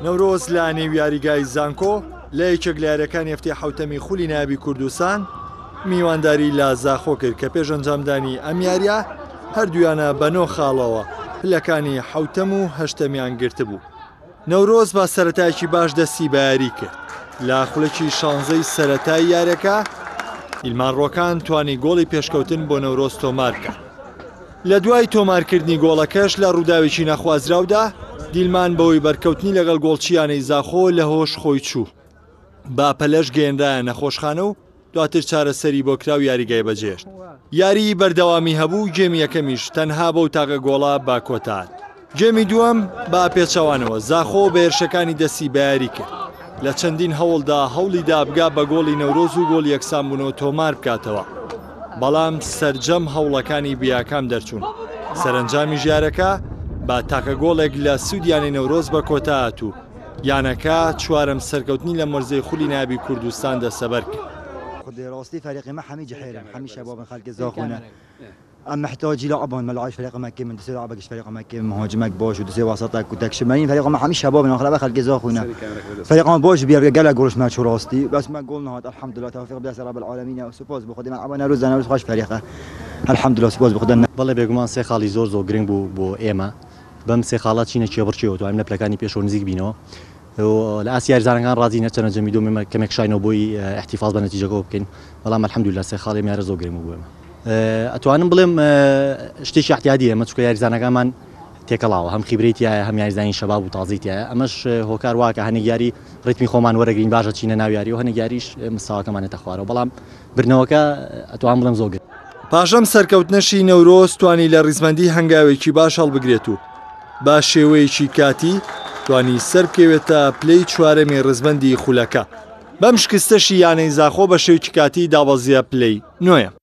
نەورۆز لە نێو یاریگای زانکۆ لە یەکێک لە یاریەکانی هەفتەی حوتەمی خولی نایابی کوردستان میوانداری لە زاخۆ کرد کە پێش ئەنجامدانی ئەم یاریە هەردوویانە بە 9 خاڵەوە پلەکانی حوتەم و هەشتەمیان گرتبوو. نەورۆز با سەرەتایەکی باش دەستی بە یاری کرد. لە خولەکی 16ی سەرەتای یاریەکە ئیلمانڕۆکان توانی گۆڵی پێشکەوتن بۆ نەورۆز تۆمار بکات. لە دوای تۆمارکردنی گۆڵەکەش لە ڕووداوێکی نەخوازراودا دیلمان بەوەی بەرکەوتنی لەگەڵ گۆڵچیانەی زاخۆ لە هۆش خۆی چوو. با پەلەش گەیەنرایە نەخۆشخانە و دواتر چارەسەری بۆ کراو یاریگای بەجێشت. یاری بەردەوامی هەبوو، گێمی یەکەمیش تەنها بەو تاقە گۆڵا با کۆتات. گێمی دووەم با پێچەوانەوە زاخۆ بە هێرشەکانی دەستی بە یاری کرد. لە چەندین هەوڵدا هەوڵیدا بگا بە گۆڵی نەورۆز و گۆڵ یەکسان بوونەوە تۆمار بکاتەوە. بەڵام سەرجەم هەوڵەکانی بیاکام دەرچوون. سەرنجامی ژیارەکە با تاقە گۆڵێک لە سوودیانی نەورۆز بە کۆتا هاتوو. یانەکە چوارەم سەرکەوتنی لە مەرزەی خولی نایابی کوردستان دەسەبەر کرد. راستی فريق ما حمي جحيرم حمي شباب خلق الزاخونه اما محتاج لاعبون ما لعبش فريق مكه من دسي لاعبك فريق مكه مهاجمك بوش ودسي وسطك ودكشمين فريق ما حمي شباب من اخر خلق الزاخونه فريق ما بوش بيرجع قال قولش ما شو راستي بس ما قولنا هذا الحمد لله توفيق بس رب العالمين وسبوز بخدم عبنا روز انا خوش فريقه الحمد لله سبوز بخدنا والله بيگومان سه خالی زور گرنگ بو ایما بم سه خالات چینه چی برچیو تو امن پلکانی پیشو نزیک بینو و لاسیار زارنگان راضی نتونه جمیدو مما کمک شاینو بوی احتفاظ بنتیجه کو بکن والله الحمد لله سه خالی میاره زور گرنگ بو اتوانم بلم شتیش احتیاجیه ما تشکو یاری زارنگان من تێکەڵاوە هەم خیبرێتیایە هەم یاریزانی شەباب و تازیتیایە ئەمەش هۆکار واکە هەنێک ڕێتمی خۆمان وەرەگرین باشە چینە ناو یاری و هەنێک یاریش مستاواکەمانێتە خوارەوە بەڵام برنەوەکە ئەتوان بڵێم زۆر گرنگ. پاشەم سەرکەوتنەشی نەورۆز توانی لە ڕیزبەندی هەنگاوێکی باش هەڵبگرێت و با شێوەیەکی کاتی توانی سەر بکەوێتە پلەی چوارەمی ڕیزبەندی خولەکە. بەم شکستەشی یانەی زاخۆ بە شێوەیەکی کاتی دابەزیە پلەی 9.